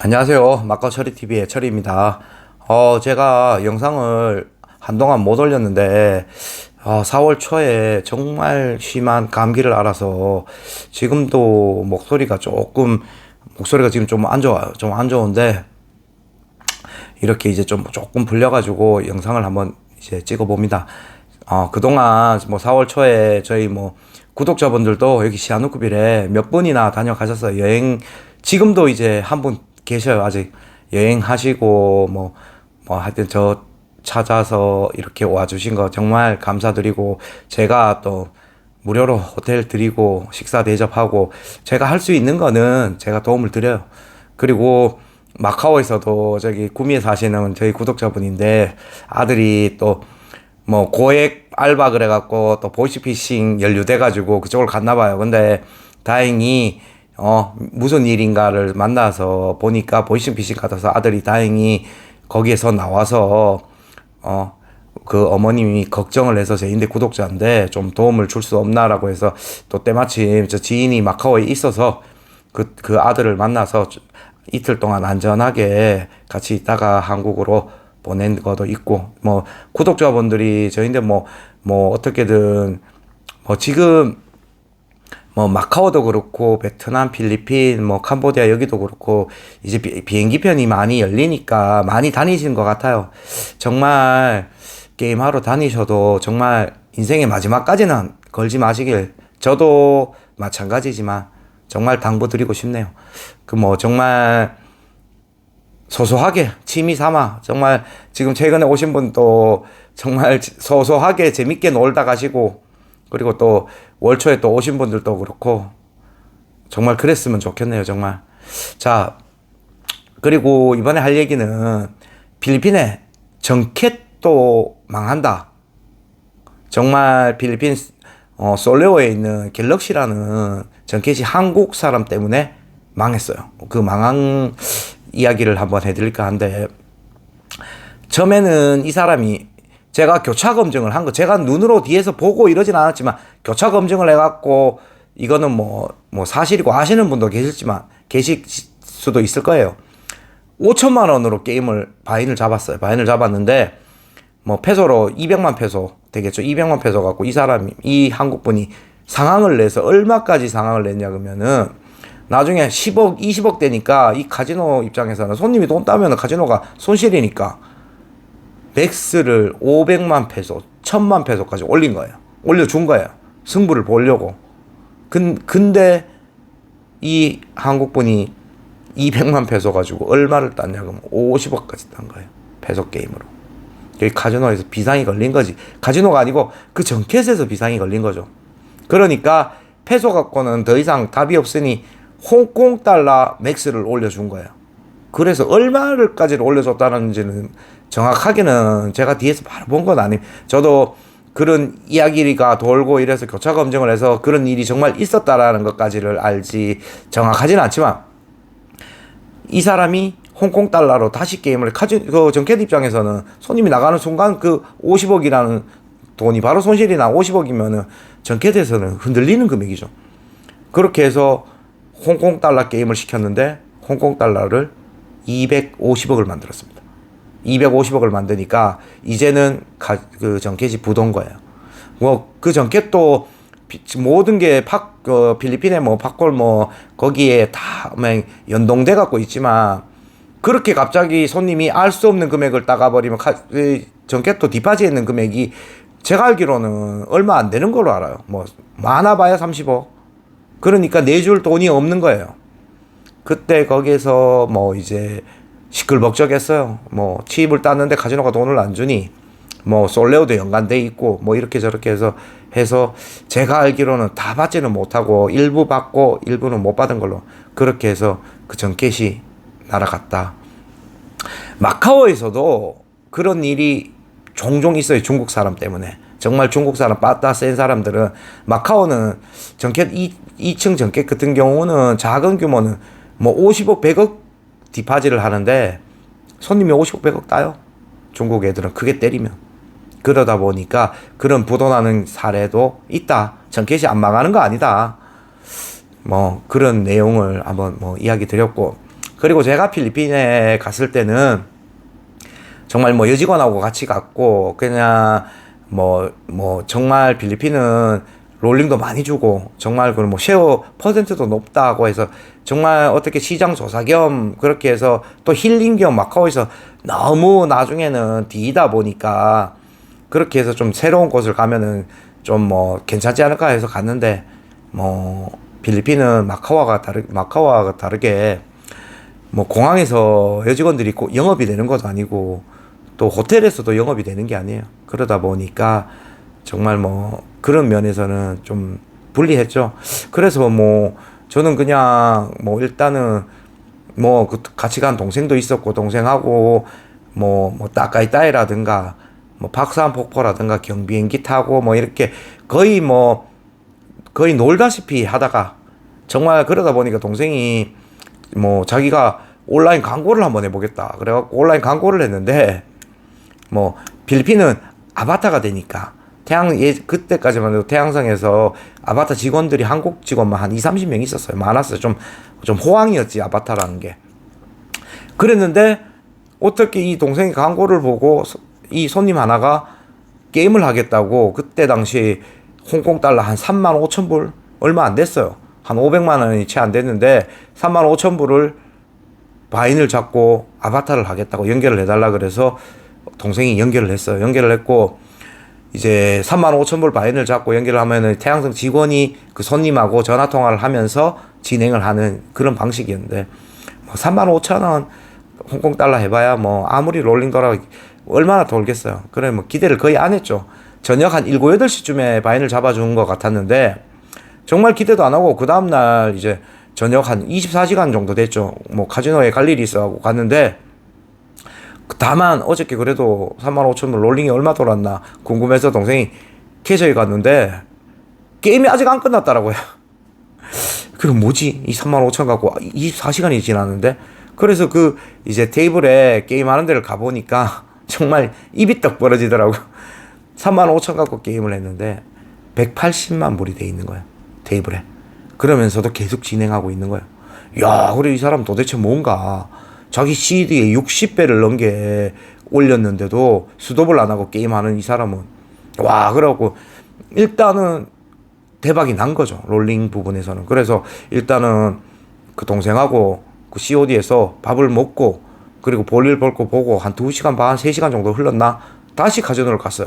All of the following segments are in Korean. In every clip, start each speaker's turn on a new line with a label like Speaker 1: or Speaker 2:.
Speaker 1: 안녕하세요. 마카처리TV의 철이입니다. 제가 영상을 한동안 못 올렸는데, 4월 초에 정말 심한 감기를 앓아서, 지금도 목소리가 지금 좀 안 좋아요. 좀 안 좋은데, 이렇게 이제 조금 불려가지고 영상을 한번 이제 찍어봅니다. 그동안 4월 초에 저희 구독자분들도 여기 시아누크빌에 몇 분이나 다녀가셨어요. 지금도 이제 한 분 계셔요. 아직 여행하시고 하여튼 저 찾아서 이렇게 와주신 거 정말 감사드리고, 제가 또 무료로 호텔 드리고 식사 대접하고 제가 할 수 있는 거는 제가 도움을 드려요. 그리고 마카오에서도 저기 구미에 사시는 저희 구독자분인데, 아들이 또 고액 알바 그래갖고 또 보이스피싱 연루돼가지고 그쪽을 갔나봐요. 근데 다행히 무슨 일인가를 만나서 보니까 보이스피싱 같아서 아들이 다행히 거기에서 나와서 그 어머님이 걱정을 해서 제인데 구독자인데 좀 도움을 줄 수 없나라고 해서, 또 때마침 저 지인이 마카오에 있어서 그 아들을 만나서 이틀 동안 안전하게 같이 있다가 한국으로 보낸 것도 있고, 구독자분들이 저희인데 어떻게든 지금 마카오도 그렇고 베트남, 필리핀, 캄보디아 여기도 그렇고 이제 비행기편이 많이 열리니까 많이 다니시는 것 같아요. 정말 게임하러 다니셔도 정말 인생의 마지막까지는 걸지 마시길, 저도 마찬가지지만 정말 당부드리고 싶네요. 정말 소소하게 취미 삼아, 정말 지금 최근에 오신 분도 정말 소소하게 재밌게 놀다 가시고, 그리고 또 월초에 또 오신 분들도 그렇고 정말 그랬으면 좋겠네요, 정말. 자, 그리고 이번에 할 얘기는 필리핀의 정켓도 망한다. 정말 필리핀 솔레오에 있는 갤럭시라는 정켓이 한국 사람 때문에 망했어요. 그 망한 이야기를 한번 해드릴까 하는데, 처음에는 이 사람이, 제가 교차 검증을 한 거, 제가 눈으로 뒤에서 보고 이러진 않았지만 교차 검증을 해갖고 이거는 사실이고 하시는 분도 계실 수도 있을 거예요. 5천만 원으로 바인을 잡았어요. 바인을 잡았는데 페소로 200만 페소 되겠죠. 200만 페소 갖고 이 한국분이 상황을 내서, 얼마까지 상황을 냈냐 그러면은, 나중에 10억, 20억 되니까 이 카지노 입장에서는, 손님이 돈 따면은 카지노가 손실이니까 맥스를 500만 페소, 1000만 페소까지 올려준 거예요. 승부를 보려고. 근데 이 한국분이 200만 페소 가지고 얼마를 땄냐 그러면 50억까지 딴 거예요. 페소 게임으로. 여기 카지노에서 비상이 걸린 거지. 카지노가 아니고 그 정켓에서 비상이 걸린 거죠. 그러니까 페소 갖고는 더 이상 답이 없으니 홍콩 달러 맥스를 올려준 거예요. 그래서 얼마를까지 올려줬다는지는 정확하게는 제가 뒤에서 바로 본 건 아니에요. 저도 그런 이야기가 돌고 이래서 교차 검증을 해서 그런 일이 정말 있었다라는 것까지를 알지 정확하지는 않지만, 이 사람이 홍콩 달러로 다시 게임을 그 정켓 입장에서는 손님이 나가는 순간 그 50억이라는 돈이 바로 손실이 나. 50억이면은 정켓에서는 흔들리는 금액이죠. 그렇게 해서 홍콩 달러 게임을 시켰는데 홍콩 달러를 250억을 만들었습니다. 250억을 만드니까 이제는 그 정켓이 부도인 거예요. 그 정켓도 모든 게 필리핀의 팟골 거기에 다 연동돼 갖고 있지만, 그렇게 갑자기 손님이 알 수 없는 금액을 따가버리면 정켓도 뒷바지에 있는 금액이 제가 알기로는 얼마 안 되는 걸로 알아요. 많아봐야 30억. 그러니까 내줄 돈이 없는 거예요. 그때 거기에서 이제 시끌벅적했어요. 칩을 땄는데 카지노가 돈을 안 주니 솔레오도 연관돼 있고 이렇게 저렇게 해서 제가 알기로는 다 받지는 못하고 일부 받고 일부는 못 받은 걸로, 그렇게 해서 그 정켓이 날아갔다. 마카오에서도 그런 일이 종종 있어요. 중국 사람 때문에. 정말 중국 사람 빠따 센 사람들은, 마카오는 정켓 2층 정켓 같은 경우는 작은 규모는 50억 100억 디파지를 하는데 손님이 50억 100억 따요. 중국 애들은 크게 때리면. 그러다 보니까 그런 부도나는 사례도 있다. 정켓이 안 망하는 거 아니다. 그런 내용을 한번 이야기 드렸고, 그리고 제가 필리핀에 갔을 때는 정말 뭐 여직원하고 같이 갔고, 그냥 정말 필리핀은 롤링도 많이 주고, 정말 그 뭐 쉐어 퍼센트도 높다고 해서, 정말 어떻게 시장 조사 겸 그렇게 해서 또 힐링 겸 마카오에서 너무 나중에는 뒤이다 보니까, 그렇게 해서 좀 새로운 곳을 가면은 좀 뭐 괜찮지 않을까 해서 갔는데, 필리핀은 마카오와 다르게 뭐 공항에서 여직원들이 영업이 되는 것도 아니고, 또 호텔에서도 영업이 되는 게 아니에요. 그러다 보니까 정말 그런 면에서는 좀 불리했죠. 그래서 저는 그냥 일단은 같이 간 동생도 있었고, 동생하고 따까이따이라든가 박스한 폭포라든가 경비행기 타고 이렇게 거의 놀다시피 하다가, 정말 그러다 보니까 동생이 자기가 온라인 광고를 한번 해보겠다 그래갖고 온라인 광고를 했는데, 필리핀은 아바타가 되니까 그때까지만 해도 태양성에서 아바타 직원들이 한국 직원만 한 20-30명 있었어요. 많았어요. 좀 호황이었지, 아바타라는 게. 그랬는데 어떻게 이 동생이 광고를 보고 이 손님 하나가 게임을 하겠다고, 그때 당시 홍콩 달러 한 35,000불 얼마 안 됐어요. 한 500만 원이 채 안 됐는데 35,000불을 바인을 잡고 아바타를 하겠다고 연결을 해달라 그래서 동생이 연결을 했어요. 연결을 했고, 이제 35,000불 바인을 잡고 연결을 하면은 태양성 직원이 그 손님하고 전화 통화를 하면서 진행을 하는 그런 방식이었는데, 35,000원 홍콩 달러 해봐야 아무리 롤링 돌아 얼마나 돌겠어요. 그래 기대를 거의 안 했죠. 저녁 한 7, 8시쯤에 바인을 잡아준 것 같았는데, 정말 기대도 안 하고, 그 다음날 이제 저녁 한 24시간 정도 됐죠. 카지노에 갈 일이 있어가지고 갔는데, 다만 어저께 그래도 35,000불 롤링이 얼마 돌았나 궁금해서 동생이 캐셔에 갔는데 게임이 아직 안 끝났더라고요. 그럼 뭐지? 이 35,000 갖고 24시간이 지났는데? 그래서 이제 테이블에 게임하는 데를 가보니까 정말 입이 떡 벌어지더라고. 35,000 갖고 게임을 했는데 180만 불이 돼 있는 거예요, 테이블에. 그러면서도 계속 진행하고 있는 거예요. 야, 그래 이 사람 도대체 뭔가, 자기 CD에 60배를 넘게 올렸는데도 스톱을 안 하고 게임하는 이 사람은, 와, 그래갖고 일단은 대박이 난 거죠, 롤링 부분에서는. 그래서 일단은 그 동생하고 그 COD에서 밥을 먹고, 그리고 볼일 볼 거 보고 한 2시간 반, 3시간 정도 흘렀나? 다시 카지노를 갔어요.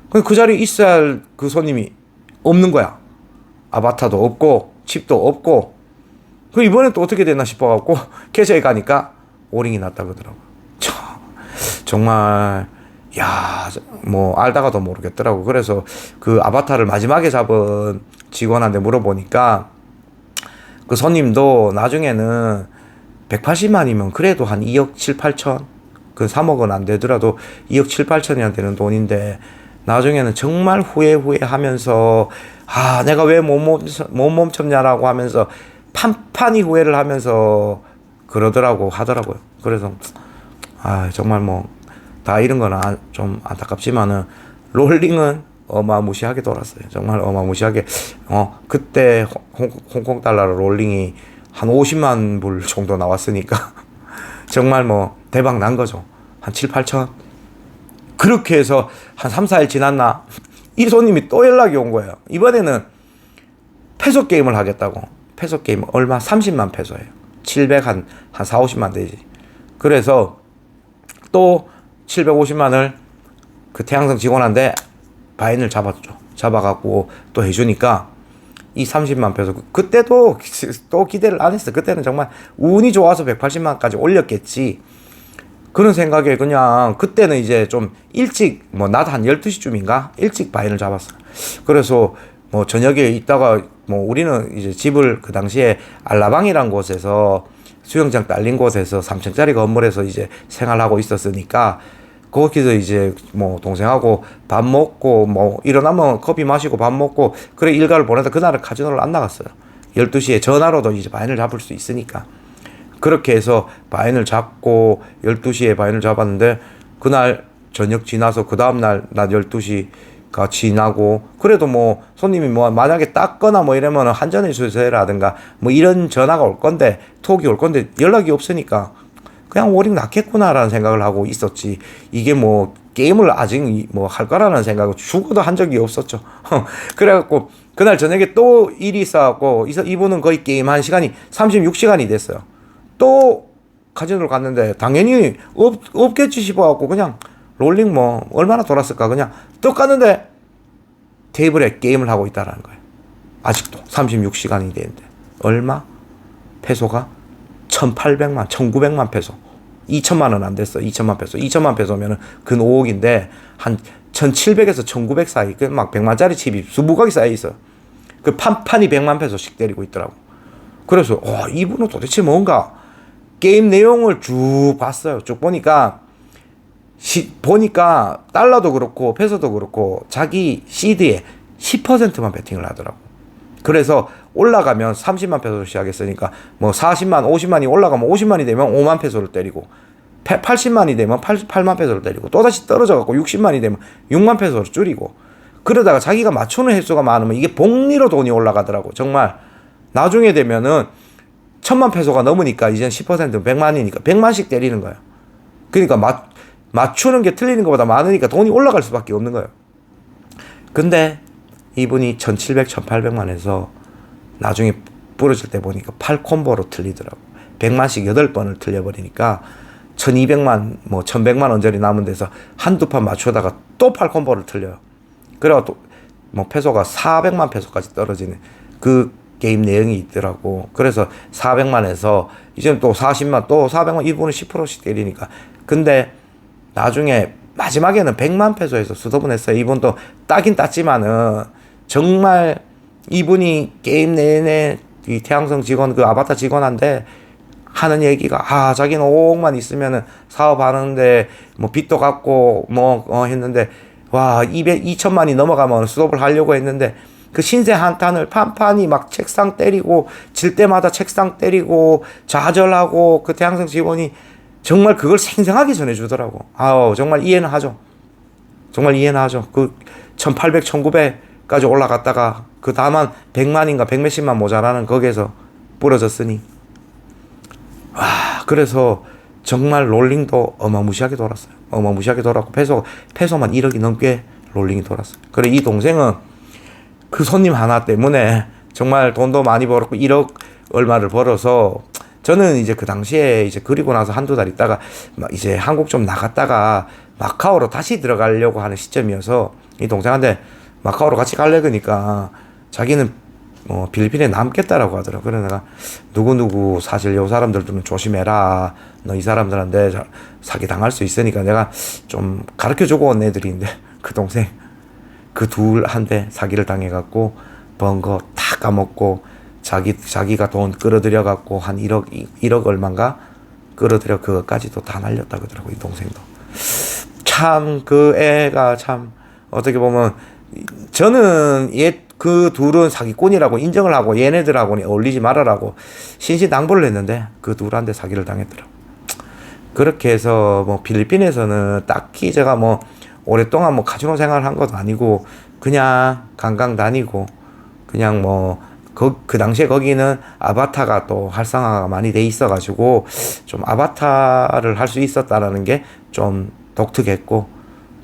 Speaker 1: 그 자리에 있어야 할 그 손님이 없는 거야. 아바타도 없고 칩도 없고. 그 이번엔 또 어떻게 됐나 싶어갖고 캐셔에 가니까 오링이 났다 그러더라고요. 정말 알다가도 모르겠더라고. 그래서 그 아바타를 마지막에 잡은 직원한테 물어보니까 그 손님도 나중에는 180만이면 그래도 한 2억 7, 8천, 그 3억은 안 되더라도 2억 7, 8천이나 되는 돈인데, 나중에는 정말 후회하면서, 내가 왜 못 멈췄냐라고 하면서 판판히 후회를 하면서 하더라고요. 그래서 정말 다 이런 건 좀 안타깝지만은 롤링은 어마무시하게 돌았어요. 정말 어마무시하게. 그때 홍콩 달러로 롤링이 한 50만 불 정도 나왔으니까 정말 대박 난 거죠. 한 7, 8천. 그렇게 해서 한 3, 4일 지났나, 이 손님이 또 연락이 온 거예요. 이번에는 페소 게임을 하겠다고. 페소 게임 얼마? 30만 페소예요. 700 한 4, 50만 되지. 그래서 또 750만을 그 태양성 직원한테 바인을 잡았죠. 잡아갖고 또 해주니까 이 30만 페소. 그때도 또 기대를 안 했어. 그때는 정말 운이 좋아서 180만까지 올렸겠지. 그런 생각에 그냥 그때는 이제 좀 일찍 낮 한 12시쯤인가 일찍 바인을 잡았어요. 그래서 저녁에 있다가 우리는 이제 집을 그 당시에 알라방이란 곳에서, 수영장 딸린 곳에서 3층짜리 건물에서 이제 생활하고 있었으니까, 거기서 이제 동생하고 밥 먹고 일어나면 커피 마시고 밥 먹고 그래 일과를 보내다 그날은 카지노를 안 나갔어요. 12시에 전화로도 이제 바인을 잡을 수 있으니까. 그렇게 해서 바인을 잡고 12시에 바인을 잡았는데, 그날 저녁 지나서 그 다음날 낮 12시 지나고, 그래도 뭐 손님이 뭐 만약에 땄거나 뭐 이러면 한전에 주세요라든가 뭐 이런 전화가 올 건데, 톡이 올 건데 연락이 없으니까 그냥 오링 낫겠구나라는 생각을 하고 있었지, 이게 뭐 게임을 아직 뭐 할 거라는 생각을 죽어도 한 적이 없었죠. 그래갖고 그날 저녁에 또 일이 있어갖고 이분은 거의 게임 한 시간이 36시간이 됐어요. 또 카지노를 갔는데 당연히 없겠지 싶어갖고 그냥 롤링 뭐 얼마나 돌았을까, 그냥 또 갔는데 테이블에 게임을 하고 있다라는 거예요. 아직도 36시간이 되는데 얼마? 페소가 1,800만 1,900만 페소, 2천만 원 안 됐어. 2천만 페소. 2천만 페소면은 근 5억인데 한 1,700에서 1,900 사이, 그 막 100만짜리 칩이 수북하게 쌓여 있어. 그 판이 100만 페소씩 때리고 있더라고. 그래서 이분은 도대체 뭔가, 게임 내용을 쭉 봤어요. 쭉 보니까 달러도 그렇고 페소도 그렇고 자기 시드에 10%만 베팅을 하더라고. 그래서 올라가면 30만 페소를 시작했으니까 뭐 40만 50만이 올라가면 50만이 되면 5만 페소를 때리고, 80만이 되면 8만 페소를 때리고, 또다시 떨어져갖고 60만이 되면 6만 페소를 줄이고, 그러다가 자기가 맞추는 횟수가 많으면 이게 복리로 돈이 올라가더라고. 정말 나중에 되면은 1,000만 페소가 넘으니까 이젠 10% 100만이니까 100만씩 때리는 거야. 그러니까 맞추는 게 틀리는 것보다 많으니까 돈이 올라갈 수밖에 없는 거예요. 근데 이분이 1,700, 1,800만에서 나중에 부러질 때 보니까 8콤보로 틀리더라고. 100만씩 8번을 틀려버리니까 1,200만, 뭐 1,100만 원짜리 남은 데서 한두 판 맞추다가 또 8콤보를 틀려요. 그래가지고 뭐 페소가 400만 페소까지 떨어지는 그 게임 내용이 있더라고. 그래서 400만에서 이제는 또 40만, 또 400만, 이분은 10%씩 때리니까. 근데 나중에 마지막에는 100만 페소에서 수도분 했어요. 이분도 따긴 땄지만은 정말 이분이 게임 내내 이 태양성 직원, 그 아바타 직원한테 하는 얘기가, 자기는 5억만 있으면은 사업하는데 뭐 빚도 갚고 했는데, 2천만이 넘어가면 수도를 하려고 했는데 그 신세 한탄을 판판이 막 책상 때리고, 질 때마다 책상 때리고 좌절하고, 그 태양성 직원이 정말 그걸 생생하게 전해주더라고. 정말 이해는 하죠. 정말 이해는 하죠. 그 1,800, 1,900까지 올라갔다가 그 다만 100만인가 100몇십만 모자라는 거기에서 부러졌으니. 그래서 정말 롤링도 어마무시하게 돌았어요. 어마무시하게 돌았고, 페소만 1억이 넘게 롤링이 돌았어요. 그래, 이 동생은 그 손님 하나 때문에 정말 돈도 많이 벌었고 1억 얼마를 벌어서, 저는 이제 그 당시에 이제 그리고 나서 한두 달 있다가 이제 한국 좀 나갔다가 마카오로 다시 들어가려고 하는 시점이어서 이 동생한테 마카오로 같이 갈래 그러니까 자기는 필리핀에 남겠다라고 하더라고. 그래서 내가 누구 사실 요 사람들은 조심해라, 너 이 사람들한테 사기 당할 수 있으니까 내가 좀 가르쳐주고 온 애들인데, 그 동생 그 둘한테 사기를 당해갖고 번 거 다 까먹고, 자기가 돈 끌어들여갖고 한 1억 얼마인가 끌어들여 그것까지도 다 날렸다 그러더라고, 이 동생도. 참 그 애가 참 어떻게 보면, 저는 그 둘은 사기꾼이라고 인정을 하고 얘네들하고는 어울리지 말아라고 신신당부를 했는데 그 둘한테 사기를 당했더라고. 그렇게 해서 뭐 필리핀에서는 딱히 제가 뭐 오랫동안 뭐 카지노 생활을 한 것도 아니고 그냥 관광 다니고, 그냥 뭐 그 당시에 거기는 아바타가 또 활성화가 많이 돼 있어가지고 좀 아바타를 할 수 있었다라는 게 좀 독특했고,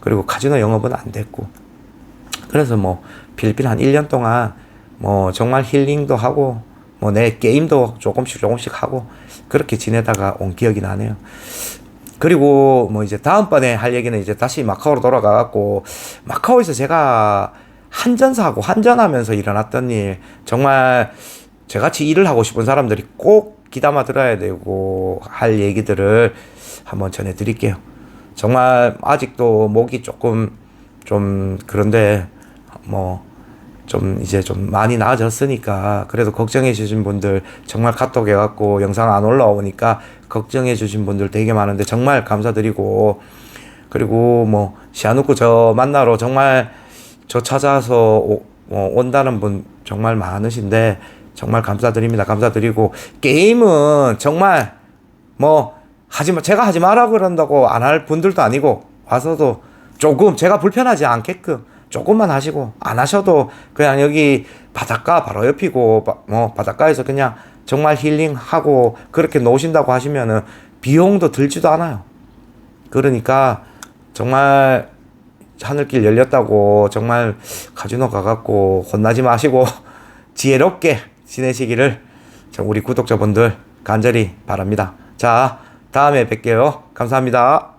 Speaker 1: 그리고 카지노 영업은 안 됐고, 그래서 뭐 필리핀 한 1년 동안 뭐 정말 힐링도 하고 뭐 내 게임도 조금씩 하고 그렇게 지내다가 온 기억이 나네요. 그리고 뭐 이제 다음번에 할 얘기는 이제 다시 마카오로 돌아가갖고, 마카오에서 제가 한전사하고 환전하면서 일어났던 일, 정말 저같이 일을 하고 싶은 사람들이 꼭 귀담아 들어야 되고 할 얘기들을 한번 전해드릴게요. 정말 아직도 목이 조금 좀 그런데 뭐 좀 이제 좀 많이 나아졌으니까, 그래도 걱정해 주신 분들 정말 카톡 해갖고 영상 안 올라오니까 걱정해 주신 분들 되게 많은데 정말 감사드리고, 그리고 뭐 시아누쿠 저 만나러 정말 저 찾아서 온다는 분 정말 많으신데 정말 감사드립니다. 감사드리고, 게임은 정말 뭐 제가 하지 마라 그런다고 안 할 분들도 아니고, 와서도 조금 제가 불편하지 않게끔 조금만 하시고, 안 하셔도 그냥 여기 바닷가 바로 옆이고, 바닷가에서 그냥 정말 힐링하고 그렇게 노신다고 하시면은 비용도 들지도 않아요. 그러니까 정말 하늘길 열렸다고 정말 카지노 가갖고 혼나지 마시고 지혜롭게 지내시기를 우리 구독자분들 간절히 바랍니다. 자, 다음에 뵐게요. 감사합니다.